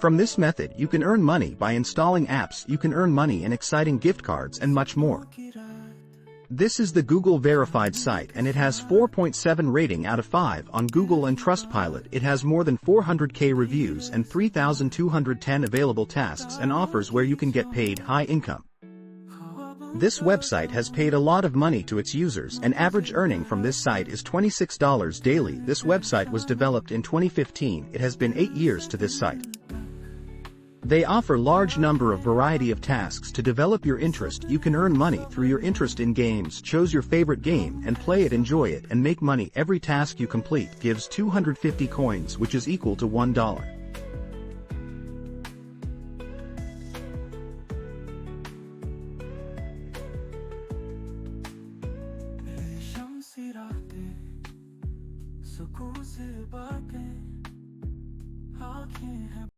From this method you can earn money by installing apps, you can earn money in exciting gift cards and much more. This is the Google verified site and it has 4.7 rating out of 5 on Google and Trustpilot. It has more than 400k reviews and 3,210 available tasks and offers where you can get paid high income. This website has paid a lot of money to its users and average earning from this site is $26 daily. This website was developed in 2015. It has been 8 years to this site. They offer large number of variety of tasks to develop your interest. You can earn money through your interest in games. Choose your favorite game and play it, enjoy it and make money. Every task you complete gives 250 coins, which is equal to $1.